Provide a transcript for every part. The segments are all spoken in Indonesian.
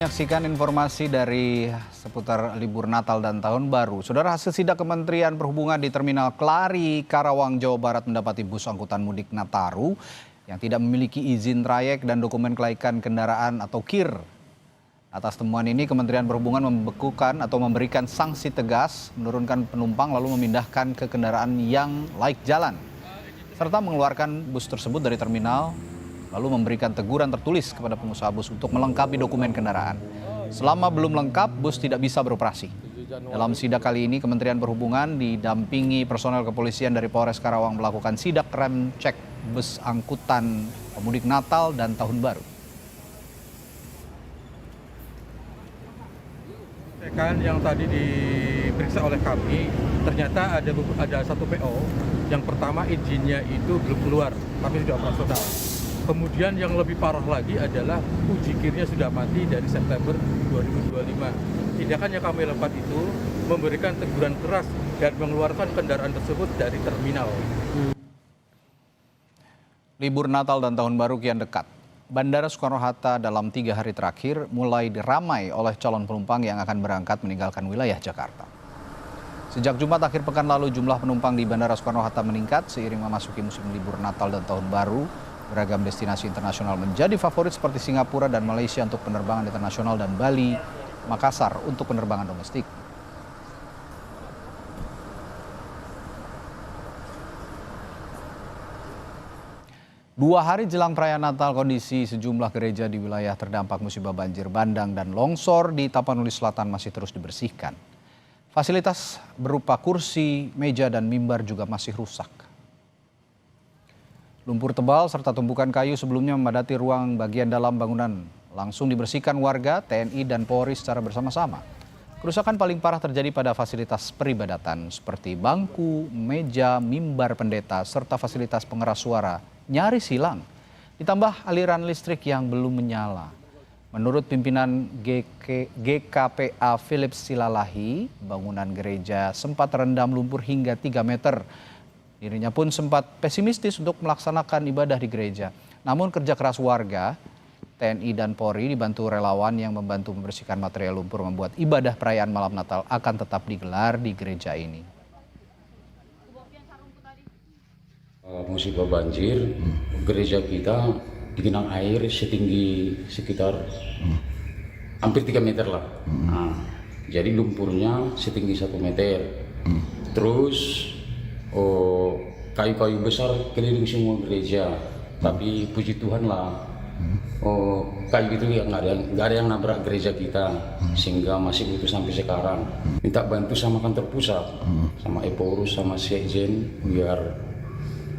Menyaksikan informasi dari seputar libur Natal dan Tahun Baru. Saudara, hasil sidak Kementerian Perhubungan di Terminal Kelari, Karawang, Jawa Barat mendapati bus angkutan mudik Nataru yang tidak memiliki izin trayek dan dokumen kelaikan kendaraan atau KIR. Atas temuan ini, Kementerian Perhubungan membekukan atau memberikan sanksi tegas, menurunkan penumpang lalu memindahkan ke kendaraan yang laik jalan, serta mengeluarkan bus tersebut dari terminal, lalu memberikan teguran tertulis kepada pengusaha bus untuk melengkapi dokumen kendaraan. Selama belum lengkap, bus tidak bisa beroperasi. Dalam sidak kali ini, Kementerian Perhubungan didampingi personel kepolisian dari Polres Karawang melakukan sidak rem cek bus angkutan pemudik Natal dan Tahun Baru. Yang tadi diperiksa oleh kami, ternyata ada satu PO. Yang pertama izinnya itu belum keluar, tapi sudah operasional. Kemudian yang lebih parah lagi adalah uji KIR-nya sudah mati dari September 2025. Tindakan yang kami lakukan itu memberikan teguran keras dan mengeluarkan kendaraan tersebut dari terminal. Libur Natal dan Tahun Baru kian dekat. Bandara Soekarno-Hatta dalam 3 hari terakhir mulai diramai oleh calon penumpang yang akan berangkat meninggalkan wilayah Jakarta. Sejak Jumat akhir pekan lalu, jumlah penumpang di Bandara Soekarno-Hatta meningkat seiring memasuki musim libur Natal dan Tahun Baru. Beragam destinasi internasional menjadi favorit seperti Singapura dan Malaysia untuk penerbangan internasional dan Bali, Makassar untuk penerbangan domestik. Dua hari jelang perayaan Natal, kondisi sejumlah gereja di wilayah terdampak musibah banjir bandang dan longsor di Tapanuli Selatan masih terus dibersihkan. Fasilitas berupa kursi, meja, dan mimbar juga masih rusak. Lumpur tebal serta tumpukan kayu sebelumnya memadati ruang bagian dalam bangunan. Langsung dibersihkan warga, TNI, dan Polri secara bersama-sama. Kerusakan paling parah terjadi pada fasilitas peribadatan seperti bangku, meja, mimbar pendeta, serta fasilitas pengeras suara nyaris hilang. Ditambah aliran listrik yang belum menyala. Menurut pimpinan GKPA Philips Silalahi, bangunan gereja sempat terendam lumpur hingga 3 meter. Dirinya pun sempat pesimistis untuk melaksanakan ibadah di gereja. Namun kerja keras warga, TNI dan Polri dibantu relawan yang membantu membersihkan material lumpur membuat ibadah perayaan malam Natal akan tetap digelar di gereja ini. Musibah banjir, gereja kita digenang air setinggi sekitar hampir 3 meter lah. Nah, jadi lumpurnya setinggi 1 meter. Terus kayu-kayu besar keliling semua gereja, tapi puji Tuhan lah, kayu itu nggak ada yang nabrak gereja kita, sehingga masih utuh sampai sekarang. Minta bantu sama kantor pusat, sama Eporus, sama Sekjen, biar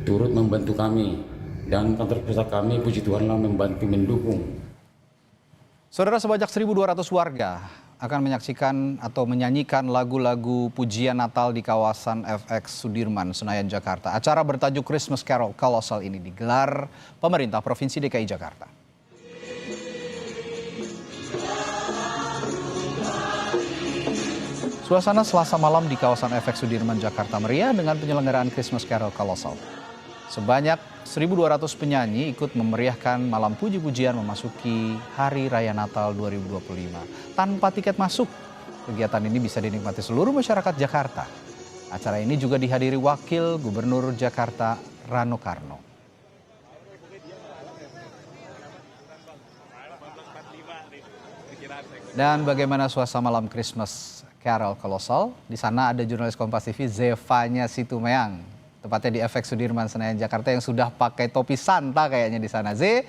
turut membantu kami, dan kantor pusat kami puji Tuhan lah membantu mendukung. Saudara, sebanyak 1.200 warga akan menyaksikan atau menyanyikan lagu-lagu pujian Natal di kawasan FX Sudirman, Senayan, Jakarta. Acara bertajuk Christmas Carol Colossal ini digelar pemerintah Provinsi DKI Jakarta. Suasana Selasa malam di kawasan FX Sudirman, Jakarta meriah dengan penyelenggaraan Christmas Carol Colossal. Sebanyak 1.200 penyanyi ikut memeriahkan malam puji-pujian memasuki Hari Raya Natal 2025. Tanpa tiket masuk, kegiatan ini bisa dinikmati seluruh masyarakat Jakarta. Acara ini juga dihadiri Wakil Gubernur Jakarta Rano Karno. Dan bagaimana suasana malam Christmas Carol Colossal? Di sana ada jurnalis Kompas TV Zevanya Situmeang. Tepatnya di FX Sudirman, Senayan, Jakarta, yang sudah pakai topi Santa kayaknya di sana. Z,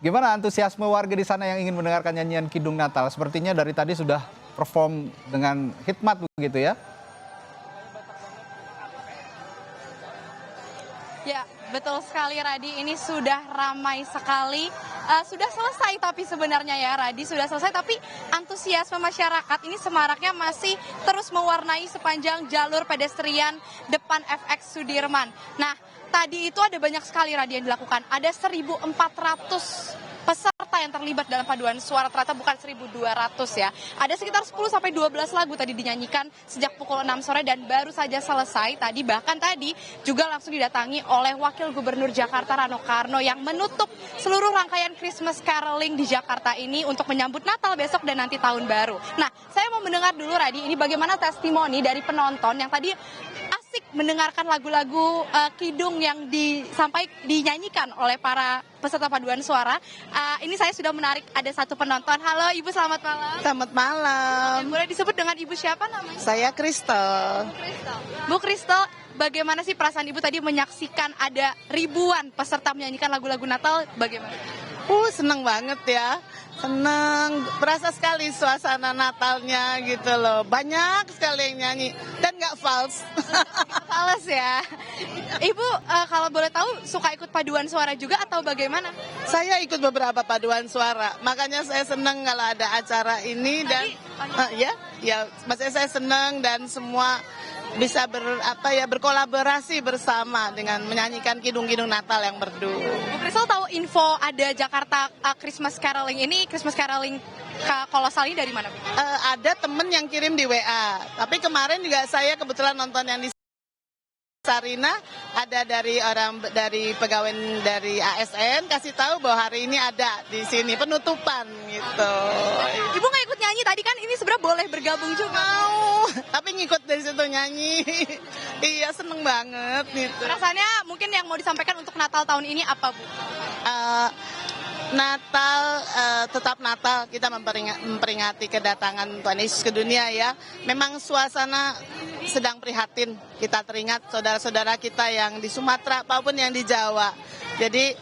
gimana antusiasme warga di sana yang ingin mendengarkan nyanyian Kidung Natal? Sepertinya dari tadi sudah perform dengan hikmat begitu ya? Ya, betul sekali Radi, ini sudah ramai sekali. Sudah selesai tapi sebenarnya ya Radi, sudah selesai, tapi antusiasme masyarakat ini semaraknya masih terus mewarnai sepanjang jalur pedestrian depan FX Sudirman. Nah, tadi itu ada banyak sekali Radi yang dilakukan. Ada 1.400 peserta yang terlibat dalam paduan suara ternyata bukan 1.200 ya. Ada sekitar 10 sampai 12 lagu tadi dinyanyikan sejak pukul 6 sore dan baru saja selesai tadi. Bahkan tadi juga langsung didatangi oleh Wakil Gubernur Jakarta Rano Karno yang menutup seluruh rangkaian Christmas caroling di Jakarta ini untuk menyambut Natal besok dan nanti tahun baru. Nah, saya mau mendengar dulu Radi, ini bagaimana testimoni dari penonton yang tadi asik mendengarkan lagu-lagu kidung yang dinyanyikan oleh para peserta paduan suara. Ini saya sudah menarik ada satu penonton. Halo Ibu, selamat malam. Selamat malam. Boleh disebut dengan Ibu siapa namanya? Saya Kristel. Bu Kristel, bagaimana sih perasaan Ibu tadi menyaksikan ada ribuan peserta menyanyikan lagu-lagu Natal? Bagaimana? Seneng banget ya. Seneng, berasa sekali suasana Natalnya gitu loh. Banyak sekali yang nyanyi dan nggak false. Fales ya. Ibu kalau boleh tahu suka ikut paduan suara juga atau bagaimana? Saya ikut beberapa paduan suara, makanya saya seneng kalau ada acara ini dan maksudnya saya seneng dan semua bisa berkolaborasi bersama dengan menyanyikan kidung-kidung Natal yang merdu. Bu Kristel tahu info ada Jakarta Christmas Caroling ini, Christmas Caroling kolosal ini dari mana? Ada temen yang kirim di WA, tapi kemarin juga saya kebetulan nonton yang di Sarina, ada dari pegawai dari ASN kasih tahu bahwa hari ini ada di sini penutupan gitu. Ibu nggak ikut nyanyi tadi kan, ini sebenarnya boleh bergabung juga. Mau, tapi ngikut dari situ nyanyi. Iya, seneng banget gitu. Rasanya mungkin yang mau disampaikan untuk Natal tahun ini apa, Bu? Natal, tetap Natal, kita memperingati kedatangan Tuhan Yesus ke dunia ya. Memang suasana sedang prihatin, kita teringat saudara-saudara kita yang di Sumatera maupun yang di Jawa. Jadi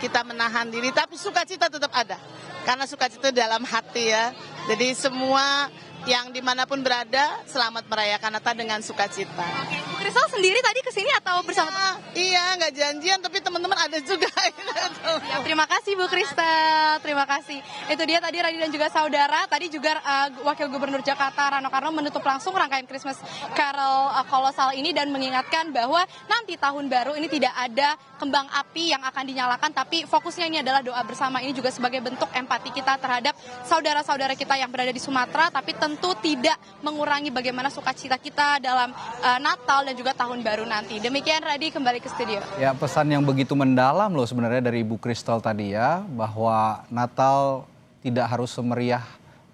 kita menahan diri, tapi sukacita tetap ada. Karena sukacita dalam hati ya. Jadi semua yang dimanapun berada, selamat merayakan Natal dengan sukacita. Bu Kristel sendiri tadi kesini atau bersama teman? Iya, nggak janjian, tapi teman-teman ada juga. Ya, terima kasih Bu Kristel, terima kasih. Itu dia tadi Radi dan juga saudara. Tadi juga Wakil Gubernur Jakarta Rano Karno menutup langsung rangkaian Christmas Carol kolosal ini dan mengingatkan bahwa nanti tahun baru ini tidak ada kembang api yang akan dinyalakan, tapi fokusnya ini adalah doa bersama. Ini juga sebagai bentuk empati kita terhadap saudara-saudara kita yang berada di Sumatera, tapi tentu tidak mengurangi bagaimana sukacita kita dalam Natal dan juga tahun baru nanti. Demikian Radi, kembali ke studio. Ya, pesan yang begitu mendalam loh sebenarnya dari Ibu Kristel tadi ya, bahwa Natal tidak harus semeriah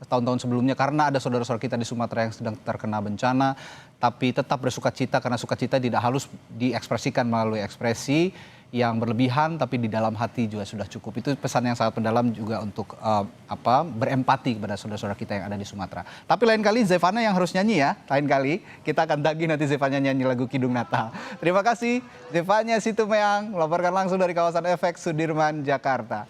tahun-tahun sebelumnya karena ada saudara-saudara kita di Sumatera yang sedang terkena bencana, tapi tetap bersukacita karena sukacita tidak harus diekspresikan melalui ekspresi yang berlebihan, tapi di dalam hati juga sudah cukup. Itu pesan yang sangat mendalam juga untuk berempati kepada saudara-saudara kita yang ada di Sumatera. Tapi lain kali Zevana yang harus nyanyi ya. Lain kali kita akan tagih nanti Zevanya nyanyi lagu Kidung Natal. Terima kasih Zevanya Situmeang melaporkan langsung dari kawasan Efek Sudirman, Jakarta.